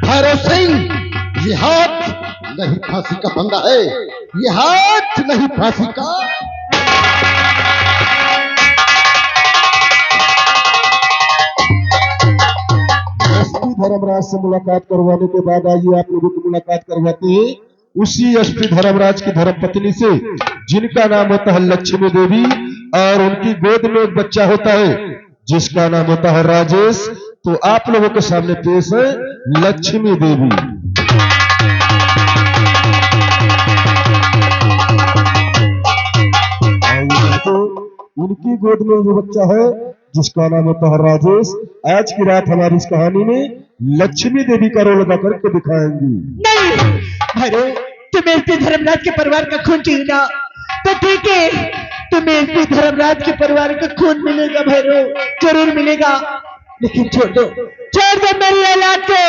भैरव सिंह, ये हाथ नहीं फांसी का फंदा है, ये हाथ नहीं फांसी का। एसपी धर्मराज से मुलाकात करवाने के बाद आइए आप लोगों की मुलाकात करवाते हैं उसी एसपी धर्मराज की धर्मपत्नी से, जिनका नाम होता है लक्ष्मी देवी, और उनकी गोद में एक बच्चा होता है जिसका नाम होता है राजेश। तो आप लोगों के सामने पेश है लक्ष्मी देवी। तो उनकी गोद में जो बच्चा है जिसका नाम होता है राजेश, आज की रात हमारी इस कहानी में लक्ष्मी देवी का रोल अदा करके दिखाएंगी। नहीं भैरव, तुम्हें एसपी धर्मराज के परिवार का खून चाहिए तो ठीक है, तुम्हें एसपी धर्मराज के परिवार का खून मिलेगा भैरव, जरूर मिलेगा। लेकिन छोड़ दो मेरी औलाद को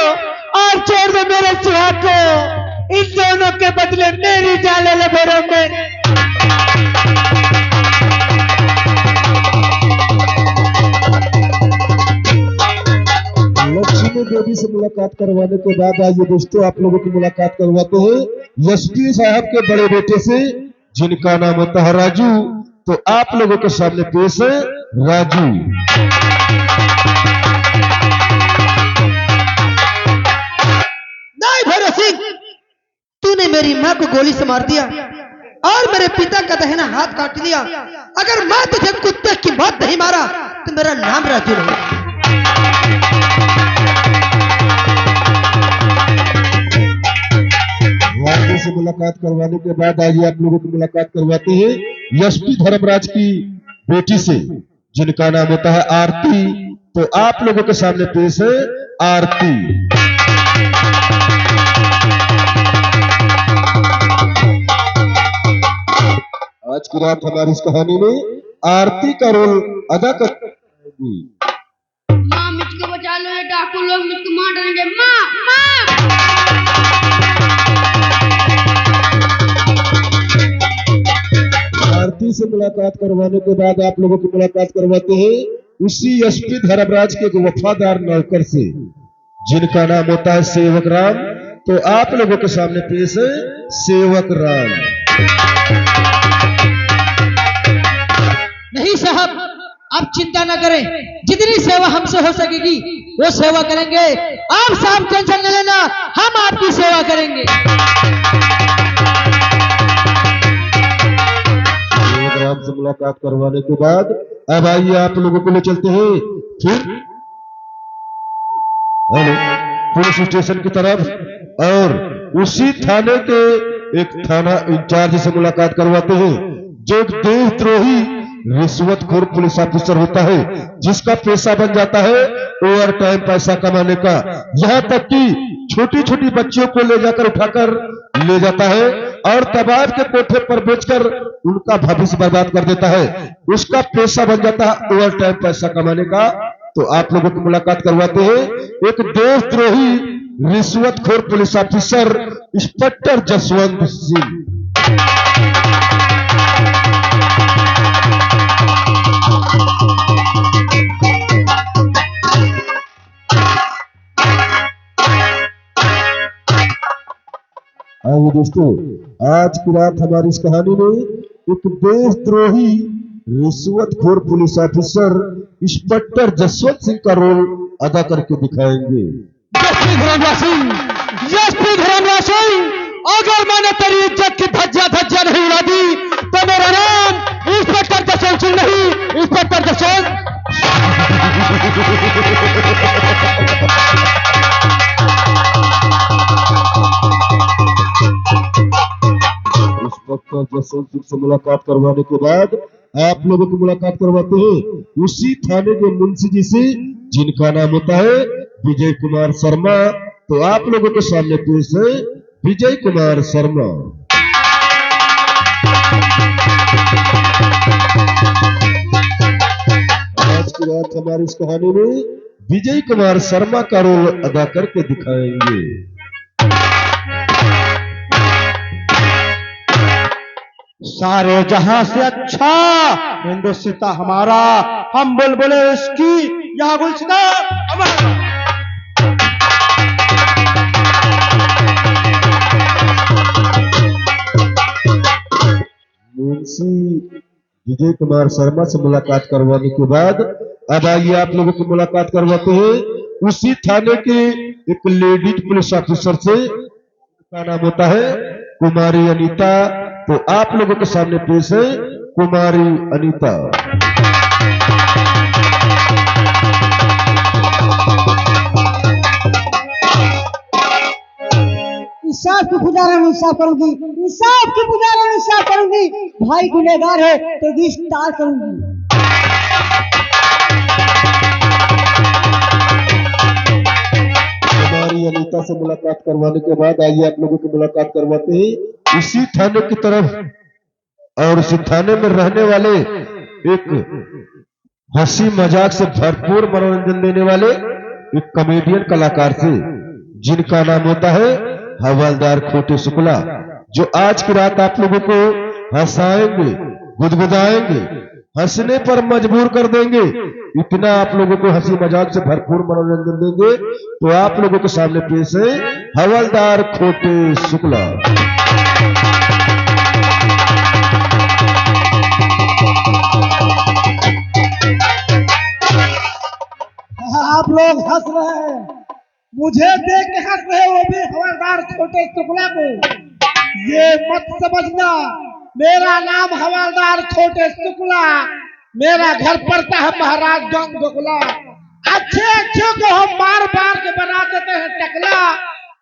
और छोड़ दो मेरे सुहाग को। इन दोनों के बदले मेरी जान ले लो भैरव में। लक्ष्मी देवी से मुलाकात करवाने के बाद आइए दोस्तों आप लोगों की मुलाकात करवाते हैं एसपी साहब के बड़े बेटे से, जिनका नाम होता है राजू। तो आप लोगों के सामने पेश है राजू। नहीं भैरव सिंह, तूने मेरी मां को गोली से मार दिया और मेरे पिता का दाहिना हाथ काट दिया। अगर मैं तुझे कुत्ते की मौत नहीं मारा तो मेरा नाम राजू नहीं। राजू से मुलाकात करवाने के बाद आइए आप लोगों की मुलाकात करवाते हैं एसपी धर्मराज की बेटी से, जिनका नाम होता है आरती। तो आप लोगों के सामने पेश है आरती। आज की रात हमारी इस कहानी में आरती का रोल अदा करेगी। माँ मुझको बचा लो, ये डाकू लोग मुझको मार डालेंगे। माँ माँ। आरती से मुलाकात करवाने के बाद आप लोगों की मुलाकात करवाते हैं उसी एसपी धर्मराज के वफादार नौकर से, जिनका नाम होता है सेवक राम। तो आप लोगों के सामने पेश है सेवक राम। नहीं साहब, आप चिंता न करें, जितनी सेवा हमसे हो सकेगी वो सेवा करेंगे। आप साहब टेंशन न लेना, हम आपकी सेवा करेंगे। राम से मुलाकात करवाने के बाद अब आइए आप लोगों को ले चलते हैं फिर पुलिस स्टेशन की तरफ, और उसी थाने के एक थाना इंचार्ज से मुलाकात करवाते हैं, जो एक देशद्रोही रिश्वतखोर पुलिस ऑफिसर होता है, जिसका पेशा बन जाता है ओवर टाइम पैसा कमाने का। यहाँ तक कि छोटी छोटी बच्चियों को ले जाकर उठाकर ले जाता है और तबाद के कोठे पर बेचकर उनका भविष्य बर्बाद कर देता है। उसका पेशा बन जाता है ओवर टाइम पैसा कमाने का। तो आप लोगों की मुलाकात करवाते हैं एक देशद्रोही रिश्वतखोर police officer inspector Jaswant Singh. आइए दोस्तों, आज की रात हमारी इस कहानी में एक देशद्रोही रिश्वतखोर police officer inspector Jaswant Singh का रोल अदा करके दिखाएंगे। अगर मैंने तेरी इज्जत की धज्जियां नहीं उड़ा दी तो मेरा नाम इंस्पेक्टर जसवंत सिंह नहीं, इंस्पेक्टर जसवंत। इंस्पेक्टर जसवंत सिंह से मुलाकात करवाने के बाद आप लोगों की मुलाकात करवाते हैं उसी थाने के मुंशी जी से, जिनका नाम होता है विजय कुमार शर्मा। तो आप लोगों के सामने पेश है विजय कुमार शर्मा। आज की रात हमारी इस कहानी में विजय कुमार शर्मा का रोल अदा करके दिखाएंगे। सारे जहां से अच्छा हिंदुस्तान हमारा, हम बुलबुलें इसकी, यहाँ गुलसिता हमारा। विजय कुमार शर्मा से मुलाकात करवाने के बाद अब आइए आप लोगों की मुलाकात करवाते हैं उसी थाने के एक लेडीज पुलिस ऑफिसर से, का नाम होता है कुमारी अनीता। तो आप लोगों के सामने पेश है कुमारी अनीता। इंसाफ की पुजारा में इंसाफ करूंगी, इंसाफ की पुजारा में इंसाफ करूंगी। भाई गुनहगार है तो गिरफ्तार करूंगी। कुमारी अनीता से मुलाकात करवाने के बाद आइए आप लोगों की मुलाकात करवाते हैं इसी थाने की तरफ और उसी थाने में रहने वाले एक हंसी मजाक से भरपूर मनोरंजन देने वाले एक कॉमेडियन कलाकार से, जिनका नाम होता है हवलदार खोटे शुक्ला, जो आज की रात आप लोगों को हंसाएंगे, गुदगुदाएंगे, हंसने पर मजबूर कर देंगे। इतना आप लोगों को हंसी मजाक से भरपूर मनोरंजन देंगे। तो आप लोगों के सामने पेश है हवलदार खोटे शुक्ला। आप लोग हंस रहे हैं, मुझे देख के हंस रहे हो, वो भी हवलदार खोटे शुक्ला को। ये मत समझना मेरा नाम हवलदार खोटे शुक्ला, मेरा घर पड़ता है महाराजगंज गोकुला। अच्छे अच्छे को हम मार मार के बना देते हैं टकला,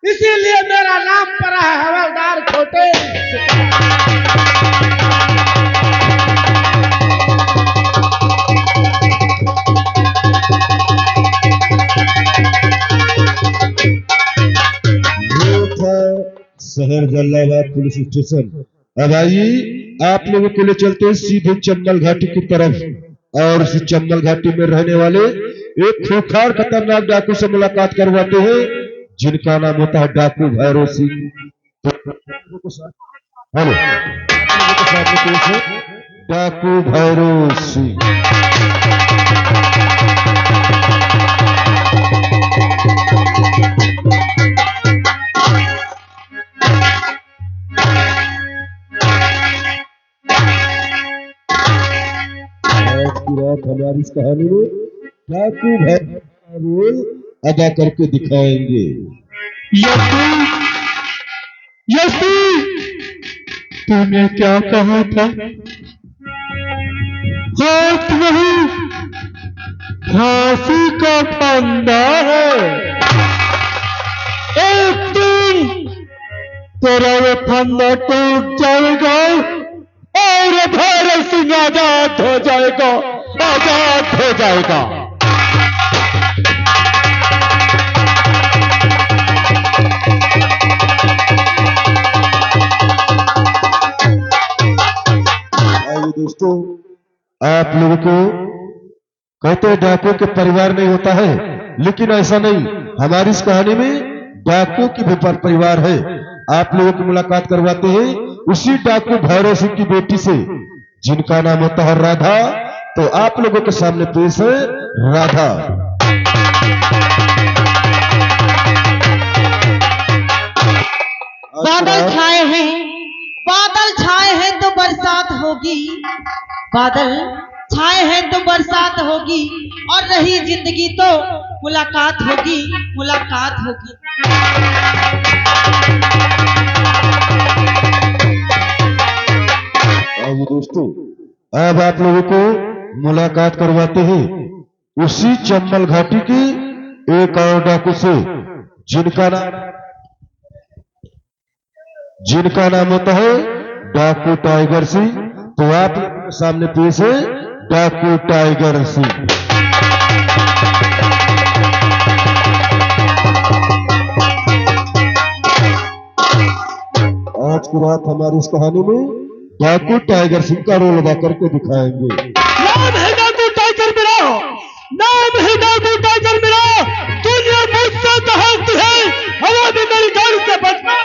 इसीलिए मेरा नाम पड़ा है हवलदार खोटे शुक्ला। शहर जलालाबाद पुलिस स्टेशन। अब आइए आप लोगों के लिए चलते हैं सीधे चंबल घाटी की तरफ और इस चंबल घाटी में रहने वाले एक खोखार खतरनाक डाकू से मुलाकात करवाते हैं, जिनका नाम होता है डाकू भैरव सिंह। हेलो, डाकू भैरव सिंह। रात हमारी इस कहानी में डाकू भैरव का रोल अदा करके दिखाएंगे। यसी तूने क्या कहा था? हाथ नहीं, फांसी का फंदा है। एक दिन तेरा वो फंदा टूट जाएगा और भैरव सिंह आजाद हो जाएगा, आजाद हो जाएगा। आइए दोस्तों, आप लोगों को कहते हैं डाकू के परिवार नहीं होता है, लेकिन ऐसा नहीं, हमारी इस कहानी में डाकू की भी परिवार है। आप लोगों की मुलाकात करवाते हैं उसी डाकू भैरव सिंह की बेटी से, जिनका नाम होता है राधा। तो आप लोगों के सामने पेश है राधा। बादल छाए हैं, बादल छाए हैं तो बरसात होगी, बादल छाए हैं तो बरसात होगी, और रही जिंदगी तो मुलाकात होगी, मुलाकात होगी। आइए दोस्तों, अब आप लोगों को मुलाकात करवाते हैं उसी चंबल घाटी की एक और डाकू से, जिनका नाम होता है डाकू टाइगर सिंह। तो आप लोगों के सामने पेश है डाकू टाइगर सिंह। आज की रात हमारी इस कहानी में डाकू टाइगर सिंह का रोल अदा करके दिखाएंगे। नाम है डाकू टाइगर मेरा, नाम है डाकू टाइगर मेरा। दुनिया मुझसे दहाड़ती है, हवा में मेरी गाड़ी से बचना।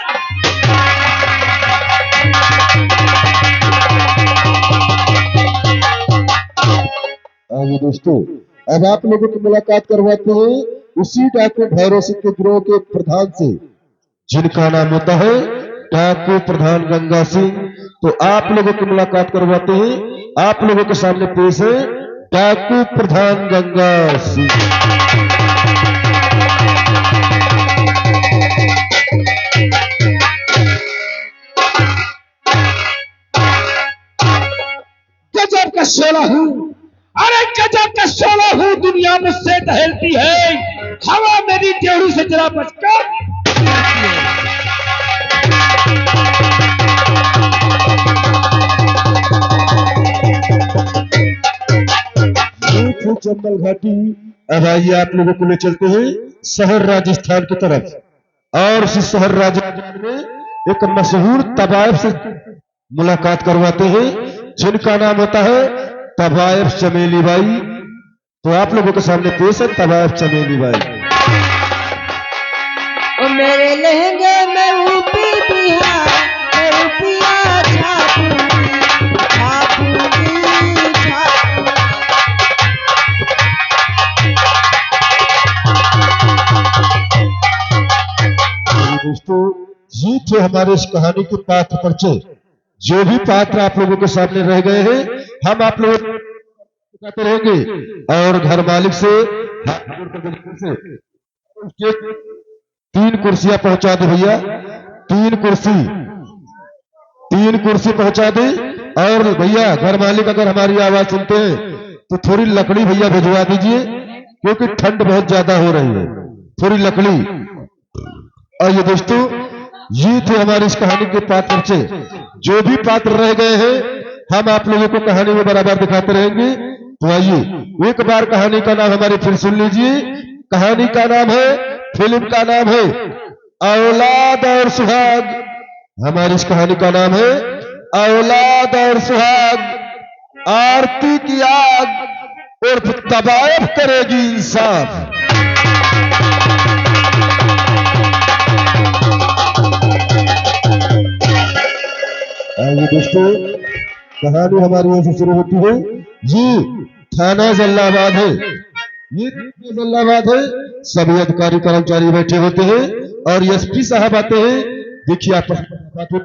आइए दोस्तों, अब आप लोगों की मुलाकात करवाते हैं उसी डाकू भैरव सिंह के गिरोह के प्रधान से, जिनका नाम होता है डाकू प्रधान गंगा सिंह। तो आप लोगों की मुलाकात करवाते हैं। आप लोगों के सामने पेश है डाकू प्रधान गंगा सिंह। गजब का शोला हूँ, अरे गजब का शोला हूँ, दुनिया मुझसे टहलती है, हवा मेरी टेढ़ी से जरा बचकर। चंबल घाटी। अब आइए आप लोगों को ले चलते हैं शहर राजस्थान की तरफ। और उसी शहर राजस्थान में एक मशहूर तवायफ से मुलाकात करवाते हैं जिनका नाम होता है तवायफ चमेली बाई। तो आप लोगों के सामने पेश है तवायफ चमेली बाई। ओ मेरे लहंगे में ऊपी बिहार में रुपया छापूंगी छापूंगी छापूंगी। दोस्तों ये थे हमारे इस कहानी के पात्र परिचय। जो भी पात्र आप लोगों के सामने रह गए हैं हम आप लोगों को बताते रहेंगे। और घर मालिक से 3 कुर्सियां पहुंचा दे भैया, 3 कुर्सी पहुंचा दे। और भैया घर मालिक अगर हमारी आवाज सुनते हैं तो थोड़ी लकड़ी भैया भिजवा दीजिए क्योंकि ठंड बहुत ज्यादा हो रही है, थोड़ी लकड़ी। आइए दोस्तों ये थे हमारी इस कहानी के पात्र परिचय। जो भी पात्र रह गए हैं हम आप लोगों को कहानी में बराबर दिखाते रहेंगे। तो आइए एक बार कहानी का नाम हमारी फिर सुन लीजिए। कहानी का नाम है, फिल्म का नाम है औलाद और सुहाग। हमारी इस कहानी का नाम है औलाद और सुहाग। आरती की आग और तवायफ करेगी इंसाफ। आइए दोस्तों कहानी हमारी यहां से शुरू होती है। ये थाना जल्लाबाद है, ये जल्लाबाद है। सभी अधिकारी कर्मचारी बैठे होते हैं और एसपी साहब आते हैं। देखिए आपस में बात होती है।